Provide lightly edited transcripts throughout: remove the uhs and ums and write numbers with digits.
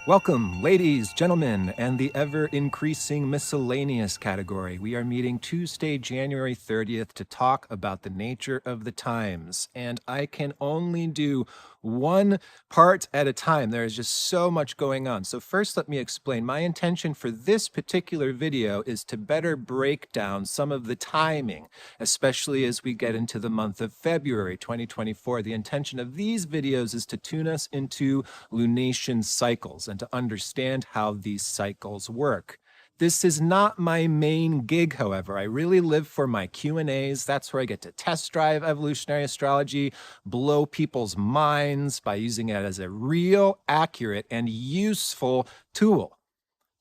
Welcome, ladies, gentlemen, and the ever-increasing miscellaneous category. We are meeting Tuesday, January 30th to talk about the nature of the times, and I can only do one part at a time. There is just so much going on. So first, let me explain. My intention for this particular video is to better break down some of the timing, especially as we get into the month of February 2024. The intention of these videos is to tune us into lunation cycles and to understand how these cycles work. This is not my main gig, however. I really live for my Q&As. That's where I get to test drive evolutionary astrology, blow people's minds by using it as a real, accurate, and useful tool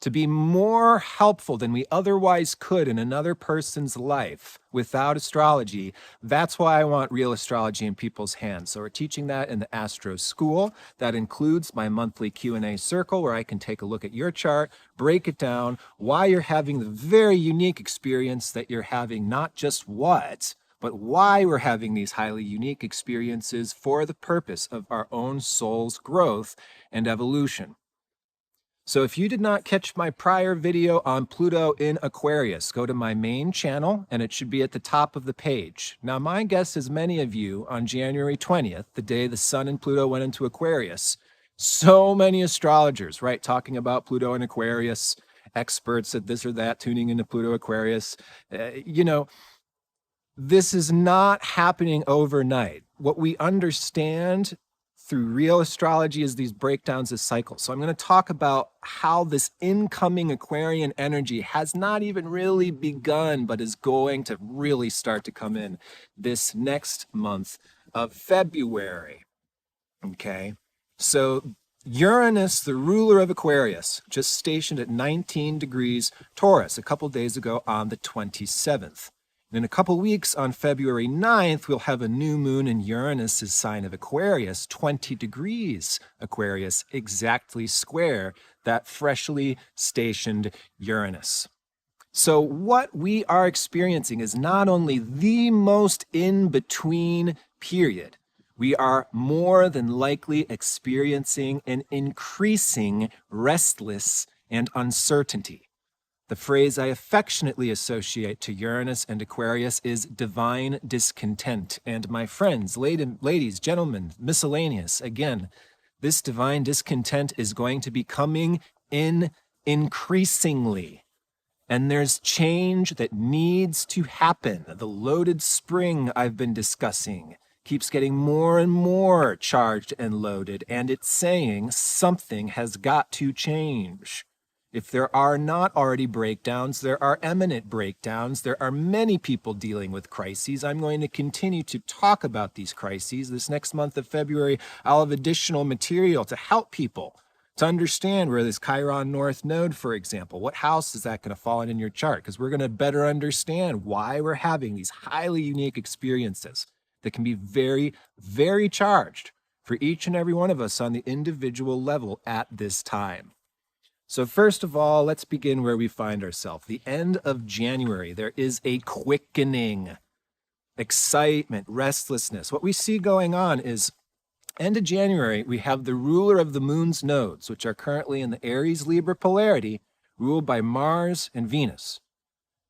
to be more helpful than we otherwise could in another person's life without astrology. That's why I want real astrology in people's hands. So we're teaching that in the Astro School. That includes my monthly Q&A circle where I can take a look at your chart, break it down, why you're having the very unique experience that you're having, not just what, but why we're having these highly unique experiences for the purpose of our own soul's growth and evolution. So if you did not catch my prior video on Pluto in Aquarius, go to my main channel and it should be at the top of the page. Now, my guess is many of you on January 20th, the day the Sun and Pluto went into Aquarius, so many astrologers, right, talking about Pluto in Aquarius, experts at this or that, tuning into Pluto Aquarius. This is not happening overnight. What we understand through real astrology is these breakdowns of cycles. So I'm going to talk about how this incoming Aquarian energy has not even really begun, but is going to really start to come in this next month of February. Okay, so Uranus, the ruler of Aquarius, just stationed at 19 degrees Taurus a couple days ago on the 27th. In a couple weeks, on February 9th, we'll have a new moon in Uranus' sign of Aquarius, 20 degrees Aquarius, exactly square that freshly stationed Uranus. So what we are experiencing is not only the most in-between period, we are more than likely experiencing an increasing restless and uncertainty. The phrase I affectionately associate to Uranus and Aquarius is divine discontent. And my friends, ladies, gentlemen, miscellaneous, again, this divine discontent is going to be coming in increasingly. And there's change that needs to happen. The loaded spring I've been discussing keeps getting more and more charged and loaded, and it's saying something has got to change. If there are not already breakdowns, there are imminent breakdowns. There are many people dealing with crises. I'm going to continue to talk about these crises. This next month of February, I'll have additional material to help people to understand where this Chiron North node, for example, what house is that going to fall in your chart? Because we're going to better understand why we're having these highly unique experiences that can be very, very charged for each and every one of us on the individual level at this time. So first of all, let's begin where we find ourselves. The end of January, there is a quickening, excitement, restlessness. What we see going on is end of January, we have the ruler of the moon's nodes, which are currently in the Aries-Libra polarity, ruled by Mars and Venus.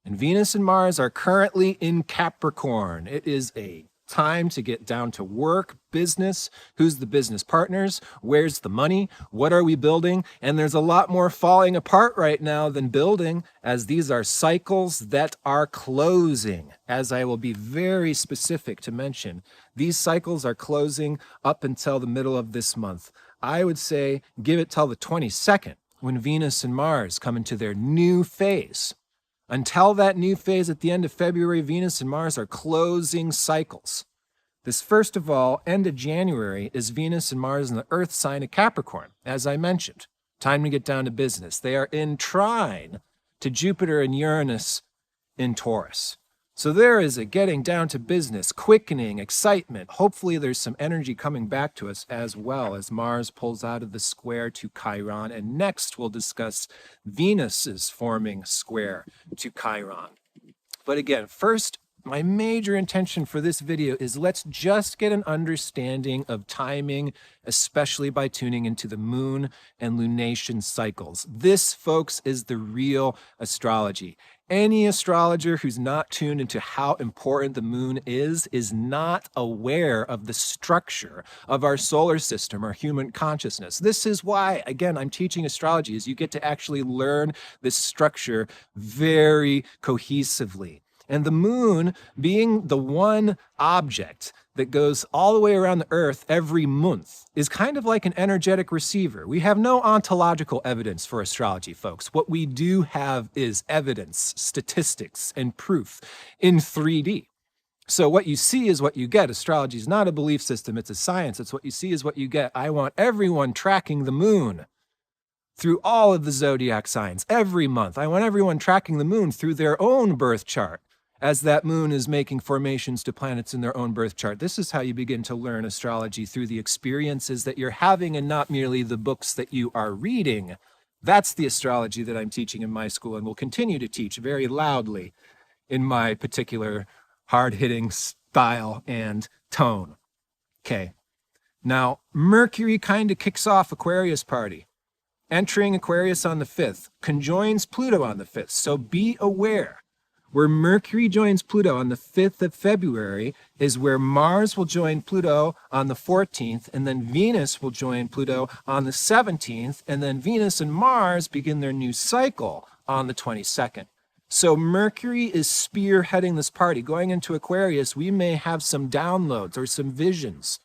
And Venus and Mars are currently in Capricorn. It is a time to get down to work, business, who's the business partners, where's the money, what are we building? And there's a lot more falling apart right now than building, as these are cycles that are closing. As I will be very specific to mention, these cycles are closing up until the middle of this month. I would say give it till the 22nd when Venus and Mars come into their new phase. Until that new phase at the end of February, Venus and Mars are closing cycles. This, first of all, end of January, is Venus and Mars in the Earth sign of Capricorn, as I mentioned. Time to get down to business. They are in trine to Jupiter and Uranus in Taurus. So there is a getting down to business, quickening, excitement. Hopefully there's some energy coming back to us as well as Mars pulls out of the square to Chiron. And next we'll discuss Venus's forming square to Chiron. But again, first my major intention for this video is let's just get an understanding of timing, especially by tuning into the moon and lunation cycles. This, folks, is the real astrology. Any astrologer who's not tuned into how important the moon is not aware of the structure of our solar system, our human consciousness. This is why, again, I'm teaching astrology, is you get to actually learn this structure very cohesively. And the moon, being the one object that goes all the way around the Earth every month, is kind of like an energetic receiver. We have no ontological evidence for astrology, folks. What we do have is evidence, statistics, and proof in 3D. So what you see is what you get. Astrology is not a belief system, it's a science. It's what you see is what you get. I want everyone tracking the moon through all of the zodiac signs every month. I want everyone tracking the moon through their own birth chart, as that moon is making formations to planets in their own birth chart. This is how you begin to learn astrology, through the experiences that you're having and not merely the books that you are reading. That's the astrology that I'm teaching in my school and will continue to teach very loudly in my particular hard-hitting style and tone. Okay. Now, Mercury kind of kicks off Aquarius party. Entering Aquarius on the 5th, conjoins Pluto on the 5th. So be aware. Where Mercury joins Pluto on the 5th of February is where Mars will join Pluto on the 14th, and then Venus will join Pluto on the 17th, and then Venus and Mars begin their new cycle on the 22nd. So Mercury is spearheading this party. Going into Aquarius, we may have some downloads or some visions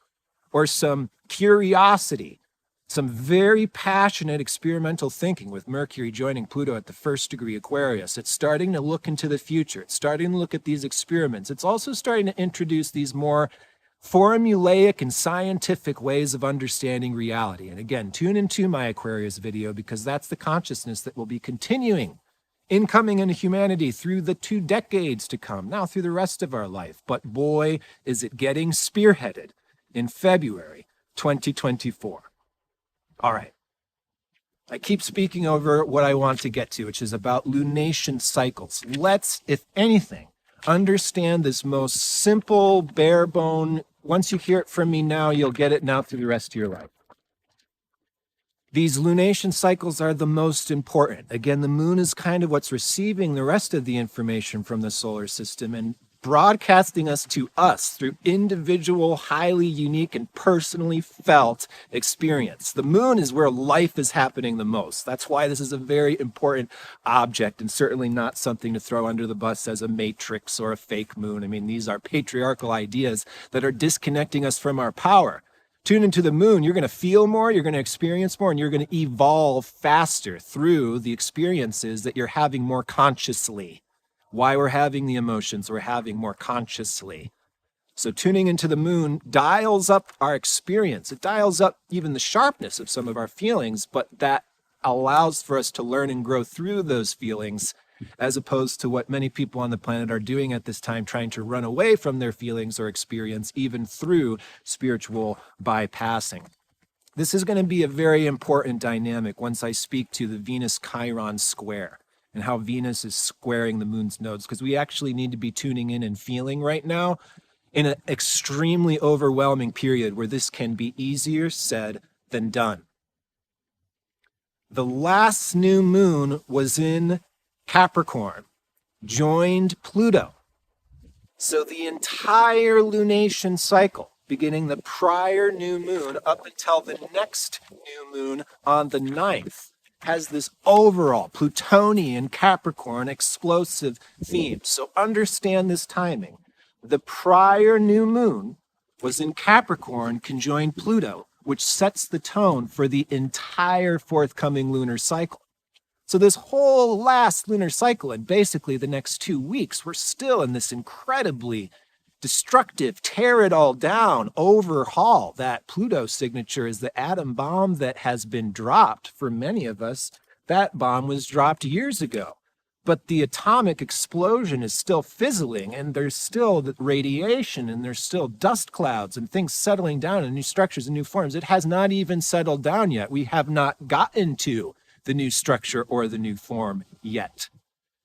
or some curiosity, some very passionate experimental thinking with Mercury joining Pluto at the 1st degree Aquarius. It's starting to look into the future. It's starting to look at these experiments. It's also starting to introduce these more formulaic and scientific ways of understanding reality. And again, tune into my Aquarius video, because that's the consciousness that will be continuing incoming into humanity through the 2 decades to come, now through the rest of our life. But boy, is it getting spearheaded in February 2024. All right. I keep speaking over what I want to get to, which is about lunation cycles. Let's, if anything, understand this most simple, bare bone. Once you hear it from me now, you'll get it now through the rest of your life. These lunation cycles are the most important. Again, the moon is kind of what's receiving the rest of the information from the solar system and broadcasting us to us through individual, highly unique, and personally felt experience. The moon is where life is happening the most. That's why this is a very important object, and certainly not something to throw under the bus as a matrix or a fake moon. I mean, these are patriarchal ideas that are disconnecting us from our power. Tune into the moon, you're going to feel more, you're going to experience more, and you're going to evolve faster through the experiences that you're having more consciously. Why we're having the emotions we're having more consciously. So tuning into the moon dials up our experience. It dials up even the sharpness of some of our feelings, but that allows for us to learn and grow through those feelings, as opposed to what many people on the planet are doing at this time, trying to run away from their feelings or experience, even through spiritual bypassing. This is going to be a very important dynamic once I speak to the Venus-Chiron square and how Venus is squaring the moon's nodes, because we actually need to be tuning in and feeling right now in an extremely overwhelming period where this can be easier said than done. The last new moon was in Capricorn, joined Pluto. So the entire lunation cycle, beginning the prior new moon up until the next new moon on the 9th, has this overall Plutonian Capricorn explosive theme. So understand this timing. The prior new moon was in Capricorn, conjoined Pluto, which sets the tone for the entire forthcoming lunar cycle. So this whole last lunar cycle and basically the next 2 weeks, we're still in this incredibly destructive, tear it all down, overhaul. That Pluto signature is the atom bomb that has been dropped for many of us. That bomb was dropped years ago, but the atomic explosion is still fizzling, and there's still the radiation, and there's still dust clouds and things settling down in new structures and new forms. It has not even settled down yet. We have not gotten to the new structure or the new form yet.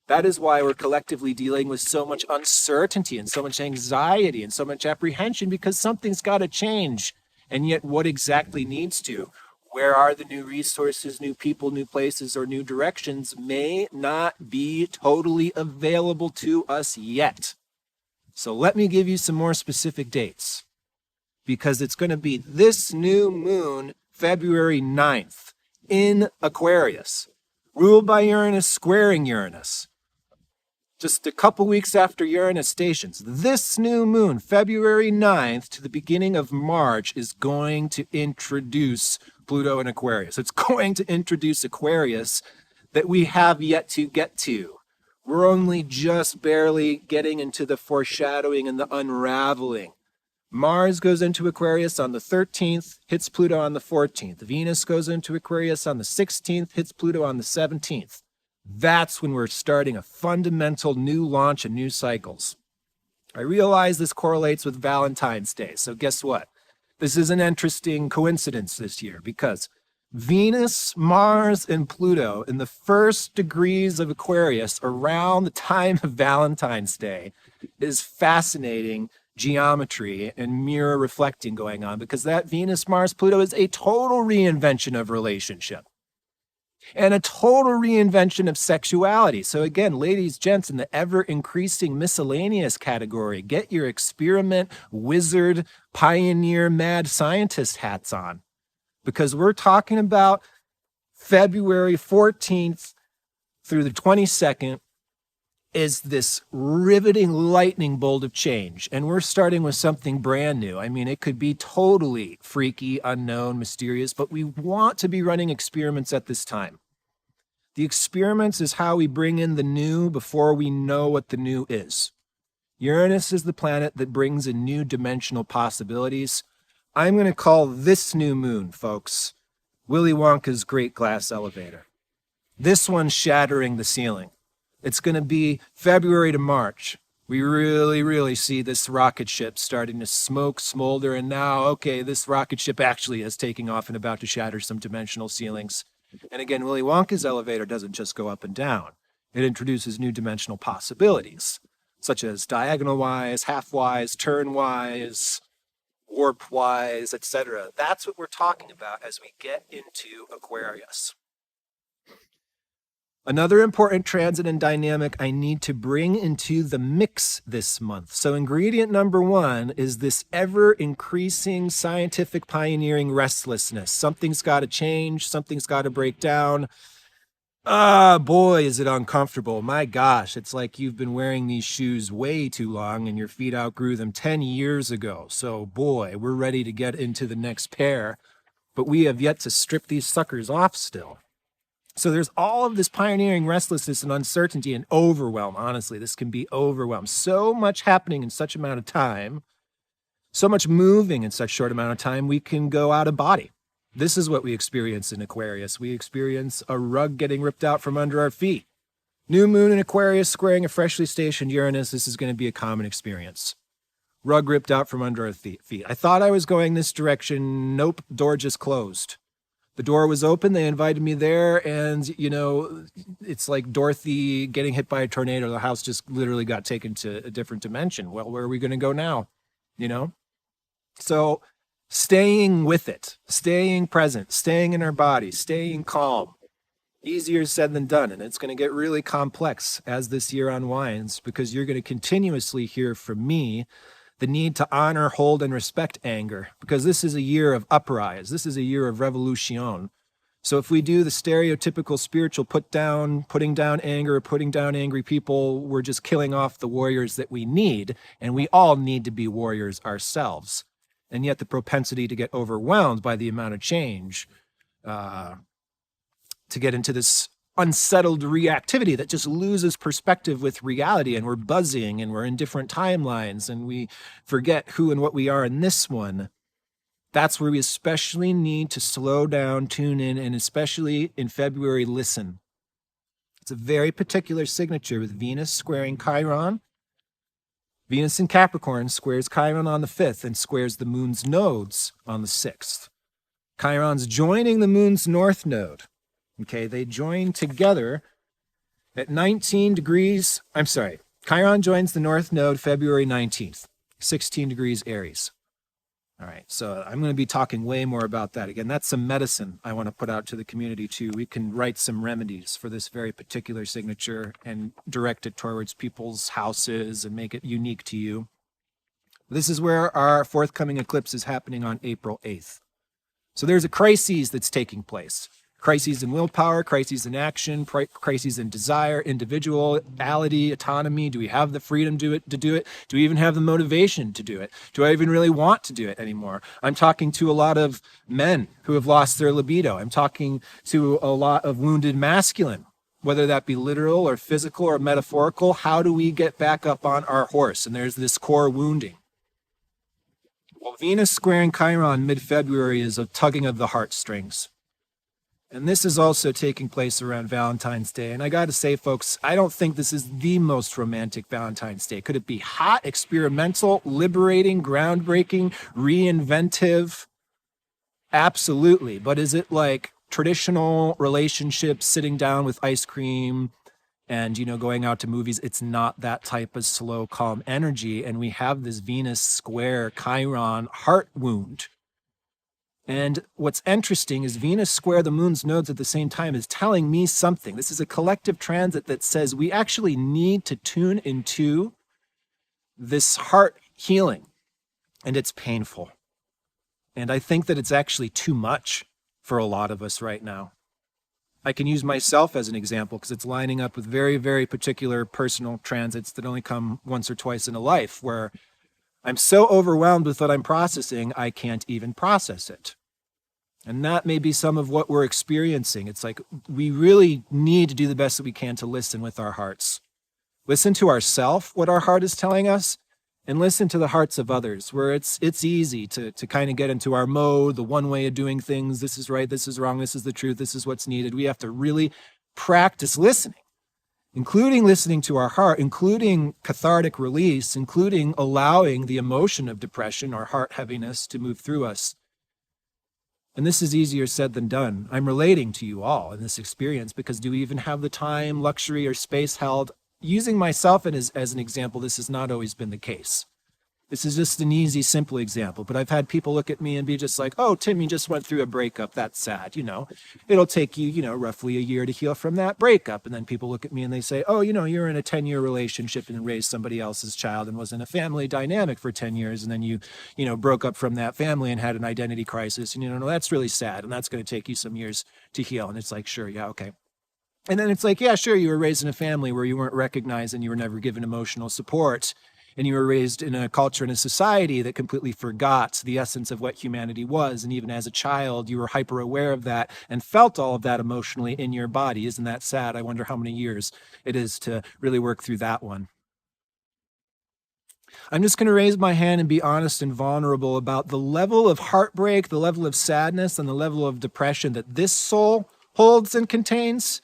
That is why we're collectively dealing with so much uncertainty and so much anxiety and so much apprehension, because something's got to change. And yet, what exactly needs to? Where are the new resources, new people, new places, or new directions may not be totally available to us yet. So let me give you some more specific dates, because it's going to be this new moon, February 9th, in Aquarius, ruled by Uranus, squaring Uranus. Just a couple weeks after Uranus stations, this new moon, February 9th to the beginning of March, is going to introduce Pluto in Aquarius. It's going to introduce Aquarius that we have yet to get to. We're only just barely getting into the foreshadowing and the unraveling. Mars goes into Aquarius on the 13th, hits Pluto on the 14th. Venus goes into Aquarius on the 16th, hits Pluto on the 17th. That's when we're starting a fundamental new launch and new cycles. I realize this correlates with Valentine's Day. So guess what? This is an interesting coincidence this year, because Venus, Mars, and Pluto in the first degrees of Aquarius around the time of Valentine's Day is fascinating geometry and mirror reflecting going on, because that Venus, Mars, Pluto is a total reinvention of relationship. And a total reinvention of sexuality. So again, ladies, gents, in the ever-increasing miscellaneous category, get your experiment, wizard, pioneer, mad scientist hats on. Because we're talking about February 14th through the 22nd is this riveting lightning bolt of change. And we're starting with something brand new. I mean, it could be totally freaky, unknown, mysterious, but we want to be running experiments at this time. The experiments is how we bring in the new before we know what the new is. Uranus is the planet that brings in new dimensional possibilities. I'm going to call this new moon, folks, Willy Wonka's Great Glass Elevator. This one's shattering the ceiling. It's going to be February to March. We really see this rocket ship starting to smoke, smolder, and now, okay, this rocket ship actually is taking off and about to shatter some dimensional ceilings. And again, Willy Wonka's elevator doesn't just go up and down. It introduces new dimensional possibilities, such as diagonal-wise, half-wise, turn-wise, warp-wise, etc. That's what we're talking about as we get into Aquarius. Another important transit and dynamic I need to bring into the mix this month. So ingredient number one is this ever-increasing scientific pioneering restlessness. Something's got to change. Something's got to break down. Boy, is it uncomfortable. My gosh, it's like you've been wearing these shoes way too long and your feet outgrew them 10 years ago. So boy, we're ready to get into the next pair, but we have yet to strip these suckers off still. So there's all of this pioneering restlessness and uncertainty and overwhelm. Honestly, this can be overwhelmed. So much happening in such amount of time, so much moving in such short amount of time, we can go out of body. This is what we experience in Aquarius. We experience a rug getting ripped out from under our feet. New moon in Aquarius squaring a freshly stationed Uranus. This is going to be a common experience. Rug ripped out from under our feet. I thought I was going this direction. Nope, door just closed. The door was open, they invited me there, and, you know, it's like Dorothy getting hit by a tornado. The house just literally got taken to a different dimension. Well, where are we going to go now? You know? So staying with it, staying present, staying in our body, staying calm. Easier said than done, and it's going to get really complex as this year unwinds, because you're going to continuously hear from me the need to honor, hold, and respect anger, because this is a year of uprise. This is a year of revolution. So if we do the stereotypical spiritual putting down anger, putting down angry people, we're just killing off the warriors that we need, and we all need to be warriors ourselves. And yet the propensity to get overwhelmed by the amount of change, to get into this unsettled reactivity that just loses perspective with reality, and we're buzzing and we're in different timelines and we forget who and what we are in this one. That's where we especially need to slow down, tune in, and especially in February, listen. It's a very particular signature with Venus squaring Chiron. Venus in Capricorn squares Chiron on the 5th and squares the moon's nodes on the 6th. Chiron's joining the moon's north node. Okay, they join together At 19 degrees, Chiron joins the North Node February 19th, 16 degrees Aries. All right, so I'm going to be talking way more about that. Again, that's some medicine I want to put out to the community too. We can write some remedies for this very particular signature and direct it towards people's houses and make it unique to you. This is where our forthcoming eclipse is happening on April 8th. So there's a crisis that's taking place. Crises in willpower, crises in action, crises in desire, individuality, autonomy. Do we have the freedom to do it? Do we even have the motivation to do it? Do I even really want to do it anymore? I'm talking to a lot of men who have lost their libido. I'm talking to a lot of wounded masculine, whether that be literal or physical or metaphorical. How do we get back up on our horse? And there's this core wounding. Well, Venus squaring Chiron mid-February is a tugging of the heartstrings. And this is also taking place around Valentine's Day. And I got to say, folks, I don't think this is the most romantic Valentine's Day. Could it be hot, experimental, liberating, groundbreaking, reinventive? Absolutely. But is it like traditional relationships, sitting down with ice cream and, going out to movies? It's not that type of slow, calm energy. And we have this Venus square Chiron heart wound. And what's interesting is Venus square the moon's nodes at the same time is telling me something. This is a collective transit that says we actually need to tune into this heart healing, and it's painful. And I think that it's actually too much for a lot of us right now. I can use myself as an example because it's lining up with very, very particular personal transits that only come once or twice in a life, where I'm so overwhelmed with what I'm processing, I can't even process it. And that may be some of what we're experiencing. It's like we really need to do the best that we can to listen with our hearts. Listen to ourselves, what our heart is telling us, and listen to the hearts of others, where it's easy to kind of get into our mode, the one way of doing things. This is right, this is wrong, this is the truth, this is what's needed. We have to really practice listening, including listening to our heart, including cathartic release, including allowing the emotion of depression or heart heaviness to move through us. And this is easier said than done. I'm relating to you all in this experience because do we even have the time, luxury, or space held? Using myself as an example, this has not always been the case. This is just an easy, simple example, but I've had people look at me and be just like, oh, Tim, you just went through a breakup. That's sad. It'll take you, roughly a year to heal from that breakup. And then people look at me and they say, oh, you're in a 10-year relationship and raised somebody else's child and was in a family dynamic for 10 years. And then you broke up from that family and had an identity crisis. And, no, that's really sad. And that's going to take you some years to heal. And it's like, sure, yeah, okay. And then it's like, yeah, sure, you were raised in a family where you weren't recognized and you were never given emotional support. And you were raised in a culture and a society that completely forgot the essence of what humanity was. And even as a child, you were hyper aware of that and felt all of that emotionally in your body. Isn't that sad? I wonder how many years it is to really work through that one. I'm just going to raise my hand and be honest and vulnerable about the level of heartbreak, the level of sadness, and the level of depression that this soul holds and contains.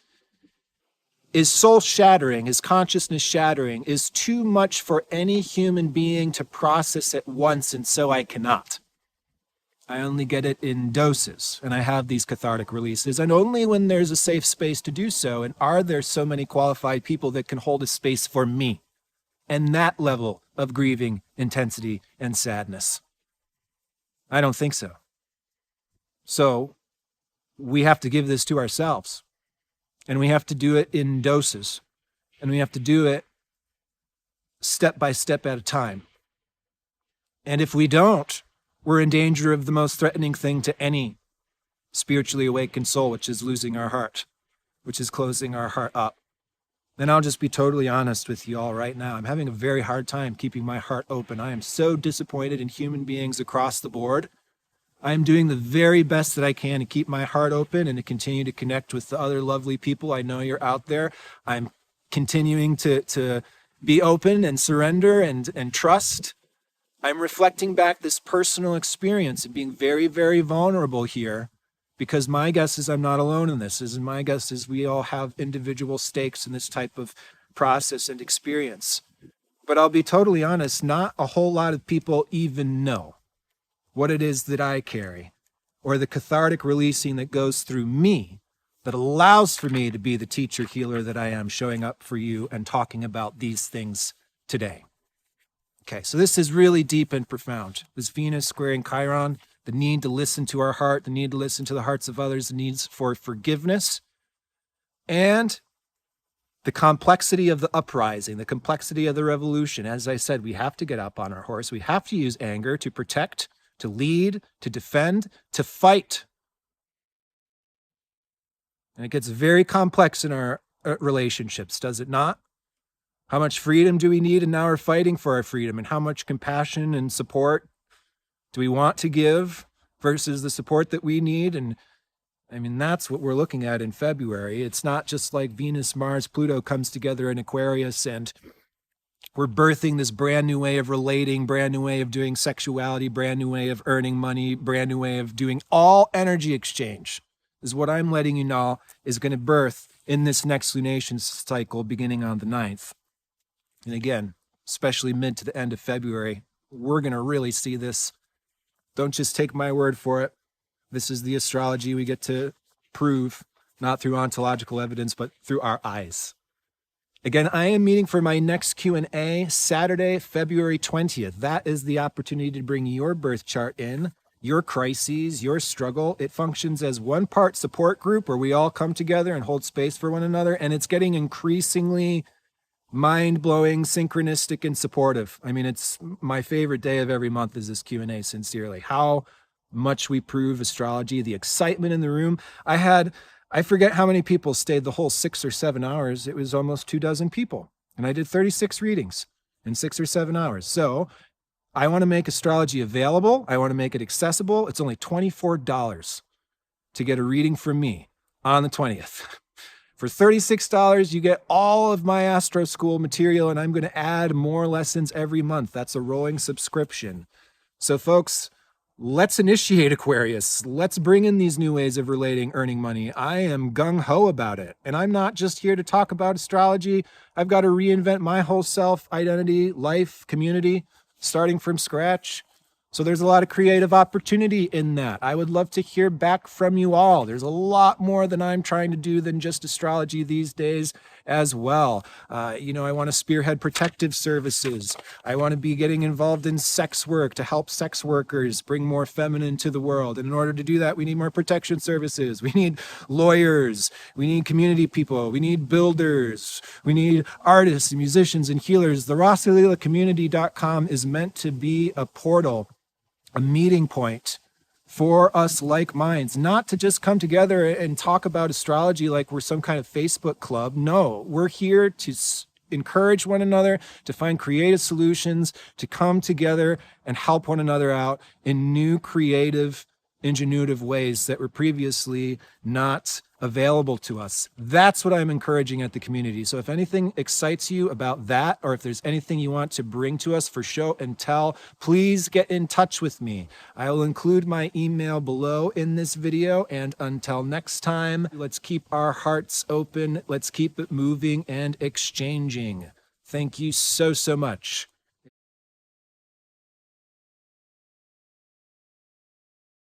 Is soul shattering, is consciousness shattering, is too much for any human being to process at once, and so I cannot. I only get it in doses, and I have these cathartic releases, and only when there's a safe space to do so. And are there so many qualified people that can hold a space for me and that level of grieving, intensity, and sadness? I don't think so. So we have to give this to ourselves. And we have to do it in doses. And we have to do it step by step at a time. And if we don't, we're in danger of the most threatening thing to any spiritually awakened soul, which is losing our heart, which is closing our heart up. And I'll just be totally honest with you all right now. I'm having a very hard time keeping my heart open. I am so disappointed in human beings across the board. I'm doing the very best that I can to keep my heart open and to continue to connect with the other lovely people I know you're out there. I'm continuing to be open and surrender and trust. I'm reflecting back this personal experience of being very, very vulnerable here, because my guess is I'm not alone in this. And my guess is we all have individual stakes in this type of process and experience. But I'll be totally honest, not a whole lot of people even know what it is that I carry, or the cathartic releasing that goes through me that allows for me to be the teacher healer that I am, showing up for you and talking about these things today. Okay, so this is really deep and profound. This Venus squaring Chiron, the need to listen to our heart, the need to listen to the hearts of others, the needs for forgiveness, and the complexity of the uprising, the complexity of the revolution. As I said, we have to get up on our horse. We have to use anger to protect, to lead, to defend, to fight. And it gets very complex in our relationships, does it not? How much freedom do we need? And now we're fighting for our freedom. And how much compassion and support do we want to give versus the support that we need? And I mean, that's what we're looking at in February. It's not just like Venus, Mars, Pluto comes together in Aquarius and we're birthing this brand new way of relating, brand new way of doing sexuality, brand new way of earning money, brand new way of doing all energy exchange is what I'm letting you know is going to birth in this next lunation cycle beginning on the 9th. And again, especially mid to the end of February, we're going to really see this. Don't just take my word for it. This is the astrology we get to prove, not through ontological evidence, but through our eyes. Again, I am meeting for my next Q&A Saturday, February 20th. That is the opportunity to bring your birth chart in, your crises, your struggle. It functions as one part support group where we all come together and hold space for one another, and it's getting increasingly mind-blowing, synchronistic, and supportive. I mean, it's my favorite day of every month is this Q&A, sincerely. How much we prove astrology, the excitement in the room. I forget how many people stayed the whole 6 or 7 hours. It was almost 24 people. And I did 36 readings in 6 or 7 hours. So I want to make astrology available. I want to make it accessible. It's only $24 to get a reading from me on the 20th. For $36, you get all of my Astro School material, and I'm going to add more lessons every month. That's a rolling subscription. So folks, let's initiate Aquarius. Let's bring in these new ways of relating, earning money. I am gung-ho about it. And I'm not just here to talk about astrology. I've got to reinvent my whole self, identity, life, community, starting from scratch. So there's a lot of creative opportunity in that. I would love to hear back from you all. There's a lot more than I'm trying to do than just astrology these days as well. I want to spearhead protective services. I want to be getting involved in sex work to help sex workers bring more feminine to the world. And in order to do that, we need more protection services. We need lawyers. We need community people. We need builders. We need artists and musicians and healers. The RosalilaCommunity.com is meant to be a portal, a meeting point for us like minds, not to just come together and talk about astrology like we're some kind of Facebook club. No, we're here to encourage one another, to find creative solutions, to come together and help one another out in new, creative, ingenuitive ways that were previously not available to us. That's what I'm encouraging at the community. So if anything excites you about that, or if there's anything you want to bring to us for show and tell, please get in touch with me. I will include my email below in this video. And until next time, let's keep our hearts open. Let's keep it moving and exchanging. Thank you so, so much.